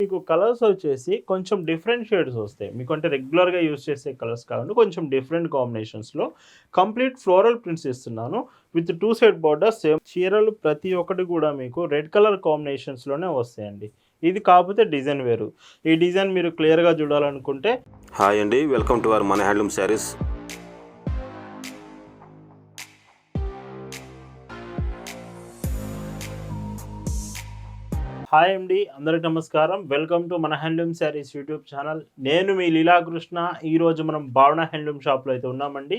మీకు కలర్స్ వచ్చేసి కొంచెం డిఫరెంట్ షేడ్స్ వస్తాయి. మీకు అంటే రెగ్యులర్‌గా యూజ్ చేసే కలర్స్ కాకుండా కొంచెం డిఫరెంట్ కాంబినేషన్స్‌లో కంప్లీట్ ఫ్లోరల్ ప్రింట్స్ ఇస్తున్నాను. విత్ 2 సైడ్ బోర్డర్స్ సేమ్ చీరలు ప్రతి ఒక్కటి కూడా మీకు రెడ్ కలర్ కాంబినేషన్స్‌లోనే వస్తాయండి. ఇది కాకపోతే డిజైన్ వేరు. ఈ డిజైన్ మీరు క్లియర్‌గా చూడాలనుకుంటే హాయ్ అండి, వెల్కమ్ టు అవర్ మన హ్యాండ్లూమ్ శారీస్. హాయ్ అండి, అందరికి నమస్కారం. వెల్కమ్ టు మన హ్యాండ్లూమ్ శారీస్ యూట్యూబ్ ఛానల్. నేను మీ లీలాకృష్ణ. ఈరోజు మనం భావన హ్యాండ్లూమ్ షాప్లో అయితే ఉన్నామండి.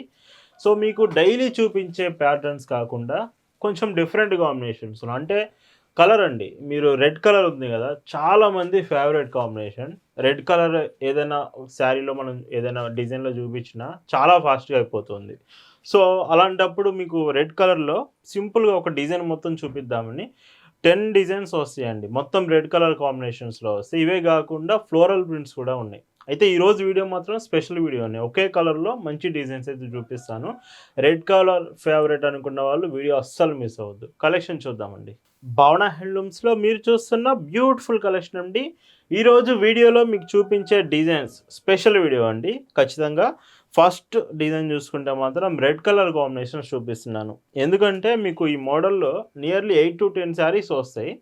సో మీకు డైలీ చూపించే ప్యాటర్న్స్ కాకుండా కొంచెం డిఫరెంట్ కాంబినేషన్స్లో అంటే కలర్ అండి. మీరు రెడ్ కలర్ ఉంది కదా, చాలామంది ఫేవరెట్ కాంబినేషన్. రెడ్ కలర్ ఏదైనా శారీలో మనం ఏదైనా డిజైన్లో చూపించినా చాలా ఫాస్ట్గా అయిపోతుంది. సో అలాంటప్పుడు మీకు రెడ్ కలర్లో సింపుల్గా ఒక డిజైన్ మొత్తం చూపిద్దామని 10 డిజైన్స్ వస్తాయండి. మొత్తం రెడ్ కలర్ కాంబినేషన్స్‌లో వస్తాయి. ఇవే గాకుండా ఫ్లోరల్ ప్రింట్స్ కూడా ఉన్నాయి. అయితే ఈరోజు వీడియో మాత్రం స్పెషల్ వీడియోనే. ఒకే కలర్‌లో మంచి డిజైన్స్ అయితే చూపిస్తాను. రెడ్ కలర్ ఫేవరెట్ అనుకున్న వాళ్ళు వీడియో అస్సలు మిస్ అవ్వద్దు. కలెక్షన్ చూద్దామండి. భావన హ్యాండ్లూమ్స్‌లో మీరు చూస్తున్న బ్యూటిఫుల్ కలెక్షన్ అండి. ఈరోజు వీడియోలో మీకు చూపించే డిజైన్స్ స్పెషల్ వీడియో అండి ఖచ్చితంగా. ఫస్ట్ డిజైన్ చూసుకుంటే మాత్రం రెడ్ కలర్ కాంబినేషన్స్ చూపిస్తున్నాను. ఎందుకంటే మీకు ఈ మోడల్‌లో నియర్లీ 8-10 శారీస్ వస్తాయి.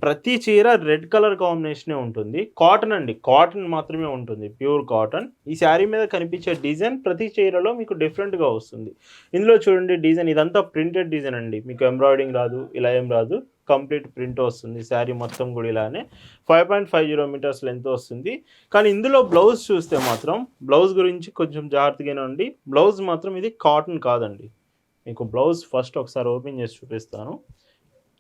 ప్రతి చీర రెడ్ కలర్ కాంబినేషనే ఉంటుంది. కాటన్ అండి. కాటన్ మాత్రమే ఉంటుంది. Pure cotton. ఈ శారీ మీద కనిపించే డిజైన్ ప్రతి చీరలో మీకు డిఫరెంట్‌గా వస్తుంది. ఇందులో చూడండి డిజైన్ ఇదంతా ప్రింటెడ్ డిజైన్ అండి. మీకు ఎంబ్రాయిడింగ్ రాదు, ఇలా ఏం రాదు. కంప్లీట్ ప్రింట్ వస్తుంది. శారీ మొత్తం కూడా ఇలానే 5.50 మీటర్స్ లెంత్ వస్తుంది. కానీ ఇందులో బ్లౌజ్ చూస్తే మాత్రం బ్లౌజ్ గురించి కొంచెం జాగ్రత్తగా వినండి. బ్లౌజ్ మాత్రం ఇది కాటన్ కాదండి. మీకు బ్లౌజ్ ఫస్ట్ ఒకసారి ఓపెన్ చేసి చూపిస్తాను.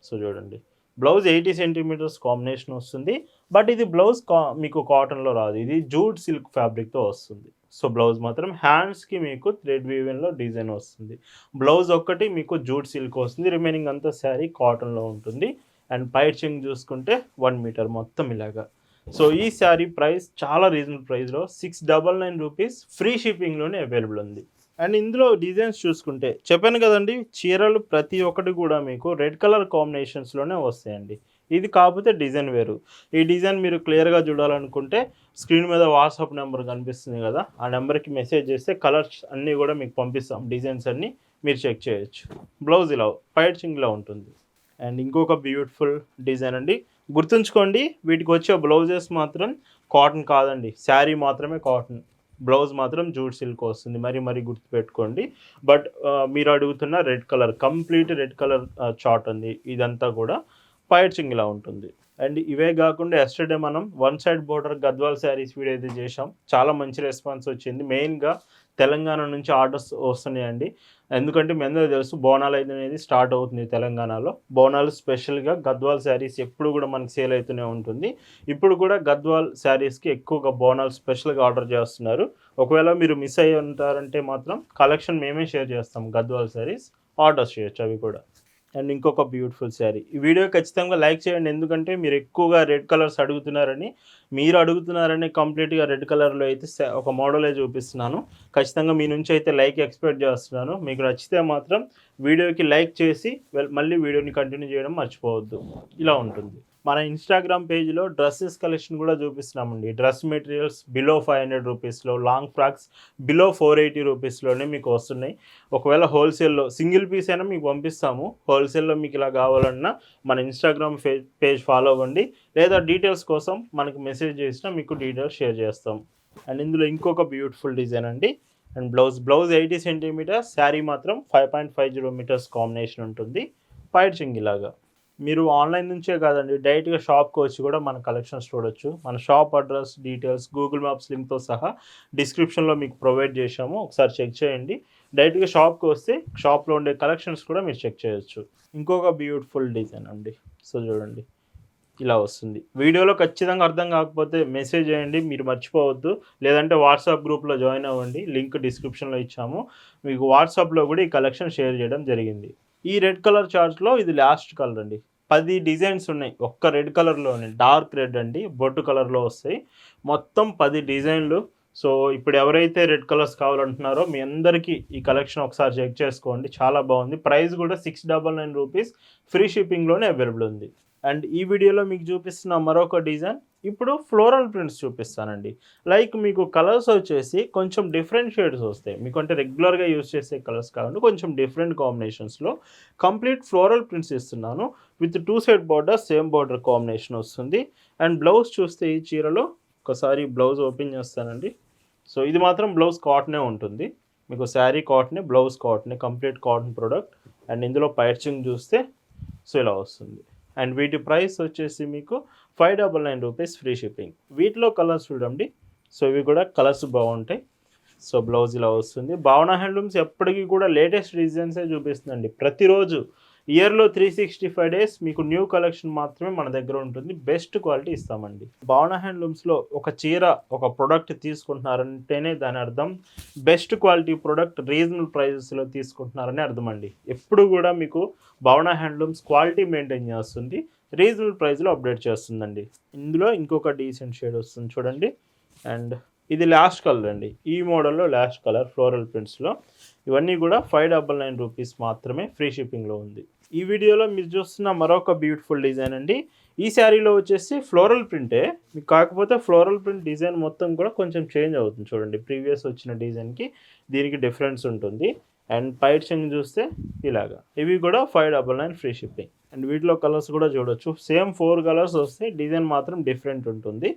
సో చూడండి, బ్లౌజ్ 80 సెంటీమీటర్స్ కాంబినేషన్ వస్తుంది. బట్ ఇది బ్లౌజ్ మీకు కాటన్లో రాదు. ఇది జూట్ సిల్క్ ఫ్యాబ్రిక్తో వస్తుంది. సో బ్లౌజ్ మాత్రం హ్యాండ్స్కి మీకు థ్రెడ్ వీవింగ్లో డిజైన్ వస్తుంది. బ్లౌజ్ ఒక్కటి మీకు జూట్ సిల్క్ వస్తుంది. రిమైనింగ్ అంతా శారీ కాటన్లో ఉంటుంది. అండ్ పైచింగ్ చూసుకుంటే 1 మీటర్ మొత్తం ఇలాగా. సో ఈ శారీ ప్రైస్ చాలా రీజనబుల్ ప్రైస్లో 699 రూపీస్ ఫ్రీ షిప్పింగ్లోనే అవైలబుల్ ఉంది. అండ్ ఇందులో డిజైన్స్ చూసుకుంటే చెప్పాను కదండి, చీరలు ప్రతి ఒక్కటి కూడా మీకు రెడ్ కలర్ కాంబినేషన్స్లోనే వస్తాయండి. ఇది కాకపోతే డిజైన్ వేరు. ఈ డిజైన్ మీరు క్లియర్గా చూడాలనుకుంటే స్క్రీన్ మీద వాట్సాప్ నెంబర్ కనిపిస్తుంది కదా, ఆ నెంబర్కి మెసేజ్ చేస్తే కలర్స్ అన్నీ కూడా మీకు పంపిస్తాం. డిజైన్స్ అన్నీ మీరు చెక్ చేయొచ్చు. బ్లౌజ్ ఇలా పైచింగ్లో ఉంటుంది. అండ్ ఇంకొక బ్యూటిఫుల్ డిజైన్ అండి. గుర్తుంచుకోండి, వీటికి వచ్చే బ్లౌజెస్ మాత్రం కాటన్ కాదండి. శారీ మాత్రమే కాటన్, బ్లౌజ్ మాత్రం జూట్ సిల్క్ వస్తుంది. మరి గుర్తుపెట్టుకోండి. బట్ మీరు అడుగుతున్న red colour, complete red colour chart ఉంది. ఇదంతా కూడా పైచింగ్ ఇలా ఉంటుంది. అండ్ ఇవే కాకుండా ఎస్టర్డే మనం 1 side border Gadwal saris video అయితే చేసాం. చాలా మంచి రెస్పాన్స్ వచ్చింది. మెయిన్గా తెలంగాణ నుంచి ఆర్డర్స్ వస్తున్నాయండి. ఎందుకంటే మీ అందరికీ తెలుసు బోనాలు అనేది స్టార్ట్ అవుతుంది తెలంగాణలో. బోనాలు స్పెషల్గా గద్వాల్ శారీస్ ఎప్పుడు కూడా మనకి సేల్ అవుతూనే ఉంటుంది. ఇప్పుడు కూడా గద్వాల్ శారీస్కి ఎక్కువగా బోనాలు స్పెషల్గా ఆర్డర్ చేస్తున్నారు. ఒకవేళ మీరు మిస్ అయ్యి ఉంటారంటే మాత్రం కలెక్షన్ మేమే షేర్ చేస్తాం. గద్వాల్ శారీస్ ఆర్డర్స్ చేయొచ్చు అవి కూడా. అండ్ ఇంకొక బ్యూటిఫుల్ శారీ. ఈ వీడియో ఖచ్చితంగా లైక్ చేయండి. ఎందుకంటే మీరు ఎక్కువగా రెడ్ కలర్స్ అడుగుతున్నారని కంప్లీట్గా రెడ్ కలర్లో అయితే ఒక మోడలే చూపిస్తున్నాను. ఖచ్చితంగా మీ నుంచి అయితే లైక్ ఎక్స్పెక్ట్ చేస్తున్నాను. మీకు నచ్చితే మాత్రం వీడియోకి లైక్ చేసి మళ్ళీ వీడియోని కంటిన్యూ చేయడం మర్చిపోవద్దు. ఇలా ఉంటుంది. మన ఇన్స్టాగ్రామ్ పేజ్లో డ్రెస్సెస్ కలెక్షన్ కూడా చూపిస్తున్నామండి. డ్రెస్ మెటీరియల్స్ బిలో 500 రూపీస్లో, లాంగ్ ఫ్రాక్స్ బిలో 480 రూపీస్లోనే మీకు వస్తున్నాయి. ఒకవేళ హోల్సేల్లో సింగిల్ పీస్ అయినా మీకు పంపిస్తాము. హోల్సేల్లో మీకు ఇలా కావాలన్నా మన ఇన్స్టాగ్రామ్ పేజ్ ఫాలో అవ్వండి. లేదా డీటెయిల్స్ కోసం మనకు మెసేజ్ చేసినా మీకు డీటెయిల్స్ షేర్ చేస్తాం. అండ్ ఇందులో ఇంకొక బ్యూటిఫుల్ డిజైన్ అండి. అండ్ బ్లౌజ్ 80 సెంటీమీటర్స్, శారీ మాత్రం 5.50 మీటర్స్ కాంబినేషన్ ఉంటుంది. పైచింగ్ ఇలాగా. మీరు ఆన్లైన్ నుంచే కాదండి, డైరెక్ట్గా షాప్కి వచ్చి కూడా మన కలెక్షన్స్ చూడొచ్చు. మన shop address, details, Google maps లింక్తో సహా డిస్క్రిప్షన్లో మీకు ప్రొవైడ్ చేశాము. ఒకసారి చెక్ చేయండి. డైరెక్ట్గా షాప్కి వస్తే షాప్లో ఉండే కలెక్షన్స్ కూడా మీరు చెక్ చేయొచ్చు. ఇంకొక బ్యూటిఫుల్ డిజైన్ అండి. సో చూడండి, ఇలా వస్తుంది. వీడియోలో ఖచ్చితంగా అర్థం కాకపోతే మెసేజ్ చేయండి, మీరు మర్చిపోవద్దు. లేదంటే వాట్సాప్ గ్రూప్లో జాయిన్ అవ్వండి. లింక్ డిస్క్రిప్షన్లో ఇచ్చాము. మీకు వాట్సాప్లో కూడా ఈ కలెక్షన్ షేర్ చేయడం జరిగింది. ఈ రెడ్ కలర్ చార్ట్స్లో ఇది లాస్ట్ కలర్ అండి. 10 డిజైన్స్ ఉన్నాయి ఒక్క రెడ్ కలర్లోనే. డార్క్ రెడ్ అండి, బొట్టు కలర్లో వస్తాయి. మొత్తం 10 డిజైన్లు. సో ఇప్పుడు ఎవరైతే రెడ్ కలర్స్ కావాలంటున్నారో మీ అందరికీ ఈ కలెక్షన్ ఒకసారి చెక్ చేసుకోండి. చాలా బాగుంది. ప్రైస్ కూడా 699 రూపీస్ ఫ్రీ షిప్పింగ్లోనే అవైలబుల్ ఉంది. అండ్ ఈ వీడియోలో మీకు చూపిస్తున్న మరొక డిజైన్ ఇప్పుడు ఫ్లోరల్ ప్రింట్స్ చూపిస్తానండి. లైక్ మీకు కలర్స్ వచ్చేసి కొంచెం డిఫరెంట్ షేడ్స్ వస్తాయి. మీకు అంటే రెగ్యులర్గా యూజ్ చేసే కలర్స్ కాకుండా కొంచెం డిఫరెంట్ కాంబినేషన్స్లో కంప్లీట్ ఫ్లోరల్ ప్రింట్స్ ఇస్తున్నాను. With 2 side border same border combination వస్తుంది. అండ్ బ్లౌజ్ చూస్తే ఈ చీరలో ఒకసారి బ్లౌజ్ ఓపెన్ చేస్తానండి. సో ఇది మాత్రం బ్లౌజ్ కాటనే ఉంటుంది. మీకు శారీ కాటనే, బ్లౌజ్ కాటనే, కంప్లీట్ కాటన్ ప్రోడక్ట్. అండ్ ఇందులో పైచింగ్ చూస్తే సో ఇలా వస్తుంది. అండ్ వీటి ప్రైస్ వచ్చేసి మీకు 599 రూపీస్ ఫ్రీ షిప్పింగ్. వీటిలో కలర్స్ చూడండి. సో ఇవి కూడా కలర్స్ బాగుంటాయి. సో బ్లౌజ్ ఇలా వస్తుంది. భావన హ్యాండ్లూమ్స్ ఎప్పటికీ కూడా లేటెస్ట్ డిజైన్సే చూపిస్తుందండి. ప్రతిరోజు ఇయర్లో 365 డేస్ మీకు న్యూ కలెక్షన్ మాత్రమే మన దగ్గర ఉంటుంది. బెస్ట్ క్వాలిటీ ఇస్తామండి. భావన హ్యాండ్లూమ్స్లో ఒక చీర, ఒక ప్రోడక్ట్ తీసుకుంటున్నారంటేనే దాని అర్థం బెస్ట్ క్వాలిటీ ప్రోడక్ట్ రీజనబుల్ ప్రైజెస్లో తీసుకుంటున్నారని అర్థం అండి. ఎప్పుడు కూడా మీకు భావన హ్యాండ్లూమ్స్ క్వాలిటీ మెయింటైన్ చేస్తుంది, రీజనబుల్ ప్రైస్లో అప్డేట్ చేస్తుందండి. ఇందులో ఇంకొక డీసెంట్ షేడ్ వస్తుంది చూడండి. అండ్ ఇది లాస్ట్ కలర్ అండి. ఈ మోడల్లో లాస్ట్ కలర్ ఫ్లోరల్ ప్రింట్స్లో. ఇవన్నీ కూడా 599 రూపీస్ మాత్రమే ఫ్రీ షిప్పింగ్లో ఉంది. ఈ వీడియోలో మీరు చూస్తున్న మరొక బ్యూటిఫుల్ డిజైన్ అండి. ఈ శారీలో వచ్చేసి ఫ్లోరల్ ప్రింటే మీకు, కాకపోతే ఫ్లోరల్ ప్రింట్ డిజైన్ మొత్తం కూడా కొంచెం చేంజ్ అవుతుంది చూడండి. ప్రీవియస్ వచ్చిన డిజైన్కి దీనికి డిఫరెన్స్ ఉంటుంది. అండ్ పైచింగ్ చూస్తే ఇలాగా. ఇవి కూడా 599 ఫ్రీ షిప్పింగ్. అండ్ వీటిలో కలర్స్ కూడా చూడొచ్చు. సేమ్ 4 కలర్స్ వస్తే డిజైన్ మాత్రం డిఫరెంట్ ఉంటుంది.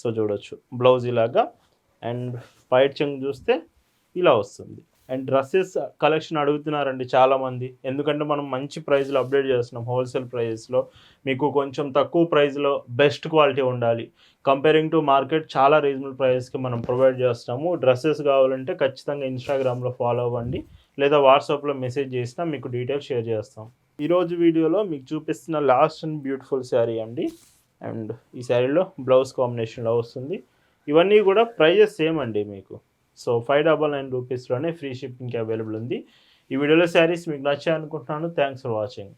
సో చూడొచ్చు బ్లౌజ్ ఇలాగా. అండ్ పైచింగ్ చూస్తే ఇలా వస్తుంది. అండ్ డ్రెస్సెస్ కలెక్షన్ అడుగుతున్నారండి చాలామంది. ఎందుకంటే మనం మంచి ప్రైస్లో అప్డేట్ చేస్తున్నాం. హోల్సేల్ ప్రైజెస్లో మీకు కొంచెం తక్కువ ప్రైస్లో బెస్ట్ క్వాలిటీ ఉండాలి. కంపేరింగ్ టు మార్కెట్ చాలా రీజనబుల్ ప్రైస్కి మనం ప్రొవైడ్ చేస్తాము. డ్రెస్సెస్ కావాలంటే ఖచ్చితంగా ఇన్స్టాగ్రామ్లో ఫాలో అవ్వండి, లేదా వాట్సాప్లో మెసేజ్ చేసినా మీకు డీటెయిల్స్ షేర్ చేస్తాం. ఈరోజు వీడియోలో మీకు చూపిస్తున్న లాస్ట్ అండ్ బ్యూటిఫుల్ శారీ అండి. అండ్ ఈ శారీలో బ్లౌజ్ కాంబినేషన్లో వస్తుంది. ఇవన్నీ కూడా ప్రైజెస్ సేమ్ అండి మీకు. సో 599 రూపీస్లోనే ఫ్రీ షిప్పింగ్కి అవైలబుల్ ఉంది. ఈ వీడియోలో శారీస్ మీకు నచ్చాయి అనుకుంటున్నాను. Thanks for watching.